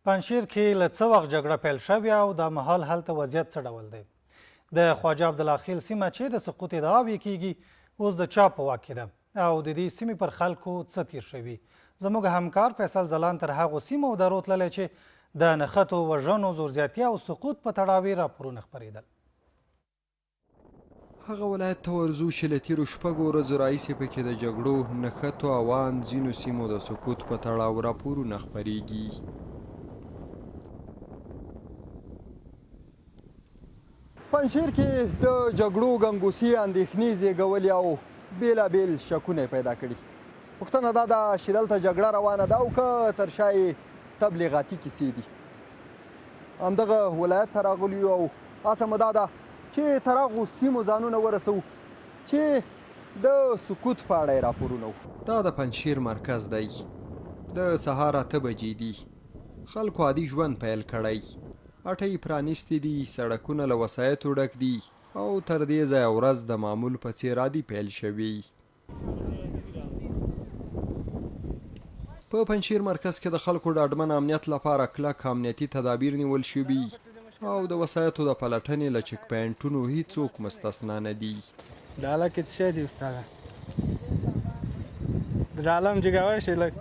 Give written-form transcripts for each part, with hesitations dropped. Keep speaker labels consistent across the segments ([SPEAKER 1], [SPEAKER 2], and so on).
[SPEAKER 1] پنجشیر کې له څه وخت جګړه پیل شوې او د مهال هلته وضعیت څه ډول دی؟ د خواجه عبدالله خیل سیمه چې د سقوط ادعاوې کیږي اوس د چا په واک کې ده او د دې سیمې پر خلکو څه تیر شوي؟ زموږ همکار فیصل ځلان تر هغو سیمو درو تللی چې د نښتو وژنو زورزیاتي او سقوط په تړاو راپورونه خپرېدل.
[SPEAKER 2] هغه ولایت ته ورځو چې له تېرو شپږو ورځو راهیسې پکې د جګړو نښتو اوان ځینو سیمو د سقوط په تړاو راپورونه خپرېږي. پنجشیر کې د جګړو ګنګوسې اندېښنې زیږولې او بېلابېل شکونه یې پیدا کړي. پوښتنه دا ده چې دلته جګړه روانه ده او که تر شا یې تبلیغاتي کیسې دي. همدغه ولایت ته راغلي یو او هڅه مو دا ده چې تر هغو سیمو ځانونه ورسوو چې د سقوط په اړه یې راپورونه وکړو. دا د پنجشیر مرکز دی. د سهار 8 بجې دي. خلکو عادي ژوند پیل کړی. اټۍ پرانیستې دي، سړکونه له وسایطو ډک دي او تر دې ځایه ورځ د معمول په څېر عادي پیل شوي. په پنجشیر مرکز کې د خلکو ډاډمن امنیت لپاره کلک امنیتي تدابیر نیول شوي او د وسایطو د پلټنې له چک پاینټونو هیڅوک مستثنا نه دي.
[SPEAKER 3] ډاله کې څه شی دي استاده؟ د ډاله هم جګوی شي لږ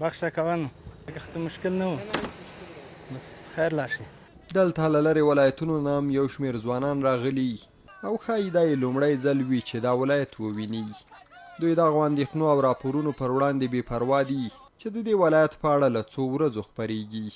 [SPEAKER 3] بخښه کوه نو لکه څه مشکل نه و بس خیر لا شي.
[SPEAKER 2] دلته له لرې ولایتونو نه هم یو شمېر ځوانان راغلي او ښایي دا یې لومړی ځل وي چې دا ولایت وویني. دوی دغو اندېښنو او راپورونو پر وړاندې بې پروا دي چې د دې ولایت په اړه له څو ورځو خپرېږي.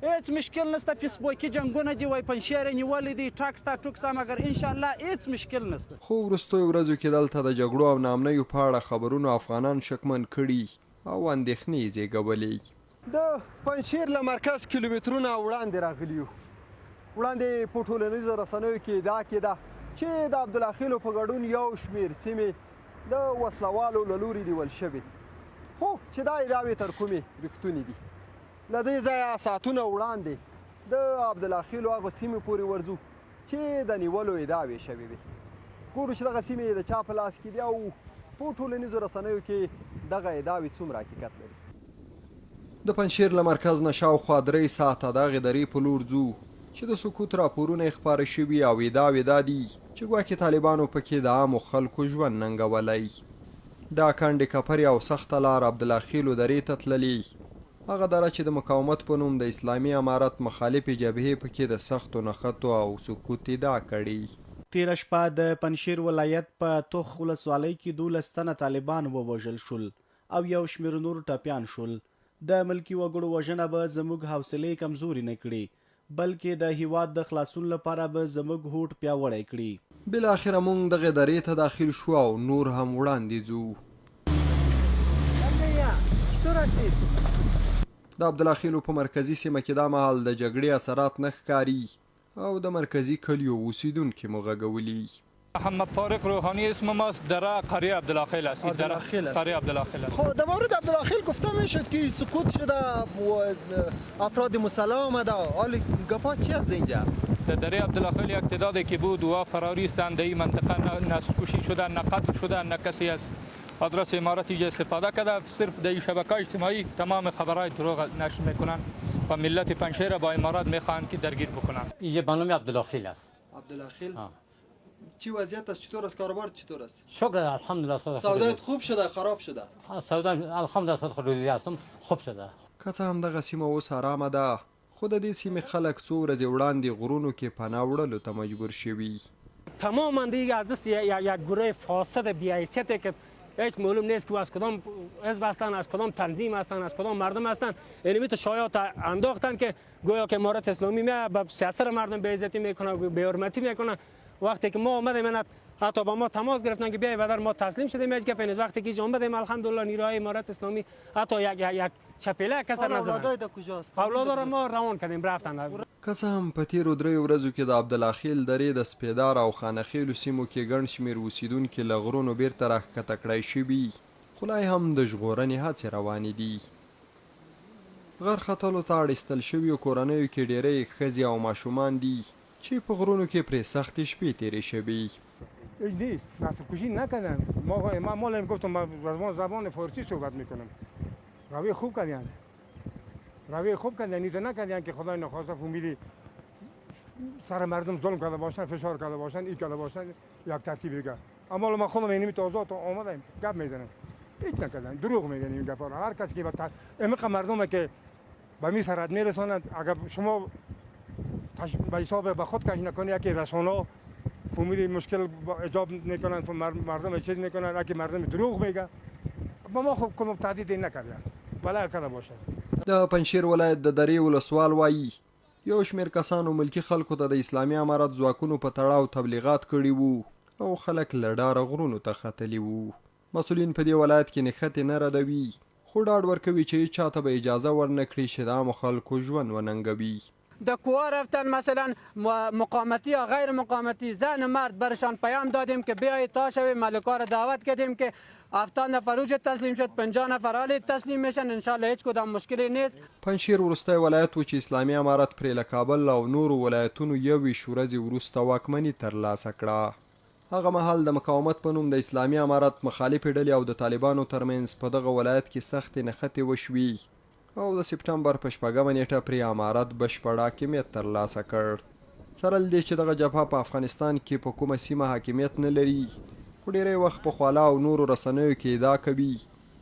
[SPEAKER 4] هیڅ مشکل نشته، فیسبوکي جنګونه دي، وای پنجشیر یې نیولی دی، ټاکس تا ټوکس تا، مګر انشاءالله هیڅ مشکل نشته.
[SPEAKER 2] خو وروستیو ورځو کې دلته د جګړو او ناامنیو په اړه خبرونو افغانان شکمن کړي او اندېښنې یې زېږولې. د پنجشیر له مرکز کیلومترونه وړاندې راغلي یو. وړاندې په ټولنیزو رسنیو کې ادعا کېده چې د عبدالله خیلو په ګډون یو شمېر سیمې د وسلوالو له لوري نیول شوې، خو چې دا ادعاوې تر کومې رښتونې دي. له دې ځایه ساعتونه وړاندې د عبدالله خیلو هغو سیمې پورې ورځو چې د نیولو ادعاوې شوې وي. ګورو چې دغه سیمې د چا په لاس کې دي او په ټولنیزو رسنیو کې دغه ادعاوې څومره حقیقت لري. د پنجشیر له مرکز نه شاوخوا 3 ساعته دغې درې په لور ځو چې د سقوط راپورونه یې خپاره شوي او ادعاوې دا دي چې ګواکې طالبانو پکې د عامو خلکو ژوند ننګولی. دا کنډې کپرې او سخته لار عبدالله خیلو درې ته تللې، هغه دره چې د مقاومت په نوم د اسلامي امارت مخالفې جبهې پکې د سختو نښتو او سقوط ادعا کړي.
[SPEAKER 5] تیره شپه د پنجشیر ولایت په توخ ولسوالۍ کې 12 تنه طالبان ووژل شول او یو شمېر نور ټپیان شول. د ملکي وګړو وژنه به زموږ حوصلې کمزوري نه کړي بلکې د هیواد د خلاصون لپاره به زموږ هوډ پیاوړی کړي.
[SPEAKER 2] بالاخره موږ دغې درې ته داخل شو او نور هم وړاندې ځو. د عبدالله خیلو په مرکزي سیمه کې دا مهال د جګړې اثرات نه ښکاري او د مرکزي کلیو اوسیدونکي مو غږولي.
[SPEAKER 6] محمد طارق روحانی اسم ماست، در قریه عبدالله خیل است. قریه عبدالله خیل است.
[SPEAKER 2] خب در مورد عبدالله خیل گفته میشد که سقوط شده و افراد مسلح آمده، حال گپا چی است اینجا؟
[SPEAKER 6] در دره عبدالله خیل یک تعدادی که بود و فراری استند، در این منطقه نه کشی شده، نه قتل شده، نه کسی از آدرس امارت اینجا استفاده کرده. صرف در شبکه اجتماعی تمام خبرهای دروغ نشر میکنن و ملت پنجشیر با امارت میخواهند که درگیر بکنن.
[SPEAKER 7] اینجا به نام عبدالله خیل است.
[SPEAKER 2] عبدالله خیل؟ چی وضعیت است؟ چطور است؟ کاروبار چطور است؟
[SPEAKER 7] شکر الحمدلله.
[SPEAKER 2] سودایت خوب شده خراب شده؟
[SPEAKER 7] سودا الحمدلله خود روزی هستم خوب شده.
[SPEAKER 2] که څه هم دغه سیمه اوس ارامه ده، خو د دې سیمې خلک څو ورځې وړاندې غرونو کې پناه وړلو ته مجبور شوي.
[SPEAKER 8] تماما دیگه از دست یک گروه فاسد بی‌حیثیتی که هیچ معلوم نیست که از کدام حزب هستن، از کدام تنظیم هستن، از کدام مردم هستن. یعنی تو شایعات انداختن که گویا که امارت اسلامی به سیاست مردم بی‌عزتی میکنه، بی‌حرمتی میکنه. وقتی که ما اومدیم حتی با ما تماس گرفتن که بیای بدر ما تسلیم شدیم، هیچ گپی نیست. وقتی که اومدیم الحمدلله نیروهای امارت اسلامی حتی یک چپیله کسر نزدن.
[SPEAKER 2] اولادای د کجاست؟
[SPEAKER 8] اولاد را ما روان کردیم رفتن.
[SPEAKER 2] که څه هم په تیرو 3 ورځو کې د عبدالله خیل درې د سپیدار او خانخیلو سیمو کې ګڼ شمېر اوسیدونکي له غرونو بیرته راښکته کړی شوي، خو لا هم د ژغورنې هڅې روانې دي. غر ختلو ته اړ ایستل شویو کورنیو کې ډیری ښځې او ماشومان دي چې په غرونو کې پرې سختې شپې تیرې شوي.
[SPEAKER 3] نیست، نسل کشی نکردن. ما گفتم ما زبان فارسی صحبت میکنم.
[SPEAKER 9] روی خوب کردن روی خوب کردن اینجا نکردن که خدای نخواسته فامیلی سر مردم ظلم کرده باشن فشار کرده باشن این کرده باشن یک ترتیب دیگه اما ما خودم اینمی تازه تا آمدیم گپ میزنیم هیچ نکردن دروغ میگن این گپا هر کسی که امق مردم که به می سرت میرسانند اگر شما به حساب به خود کش نکنی که رسانه فامیلی مشکل ایجاب میکنن مردم چیز میکنن اگه مردم دروغ میگه با ما خب کوم تهدید نکردن ولا کله باشه
[SPEAKER 2] د پنجشیر ولایت د درې ولسوال وایي یو شمېر کسانو ملکي خلکو ته د اسلامي امارت ځواکونو په تړاو تبلیغات کړي وو او خلک له ډاره غرونو ته ختلي وو مسؤلین په دې ولایت کې نښتې نه ردوي خو ډاډ ورکوي چې هیچ چاته به اجازه ورنه کړي چې د عامو خلکو ژوند وننګوي
[SPEAKER 10] در کوه رفتن مثلا مقامتی یا غیر مقامتی زن و مرد برشان پیام دادیم که بیایید تا شویم ملکا را دعوت کردیم که 70 نفر روز تسلیم شد 50 نفر حالی تسلیم میشن انشالله هیچ کدام مشکلی نیست
[SPEAKER 2] پنجشیر وروستی ولایت و چې اسلامي امارت پرې له کابل او نورو ولایتونو 21 ورځې وروسته واکمني ترلاسه کړه هغه مهال د مقاومت په نوم د اسلامي امارت مخالفې ډلې او د طالبانو ترمنځ په دغه ولایت کې سختې نښتې وشوي او د سپټمبر په 4 نیټه پرې امارت بشپړ حاکمیت ترلاسه کړ سره له دې چې دغه جبهه په افغانستان کې په کومه سیمه حاکمیت نه لري خو ډېری وخت په خواله او نورو رسنیو کې ادعا کوي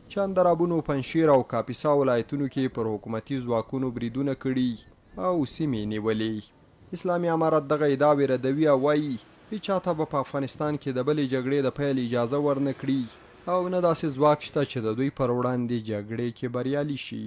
[SPEAKER 2] چې اندرابونو پنجشیر او کاپیسا ولایتونو کې پر حکومتي ځواکونو بریدونه کړي او سیمې نیولې اسلامي امارت دغه ادعاوې ردوي او وایي هیچ چاته به په افغانستان کې د بلې جګړې د پیل اجازه ورنه کړي او نه داسې ځواک شته چې د دوی پر وړاندې جګړې کې بریالي شي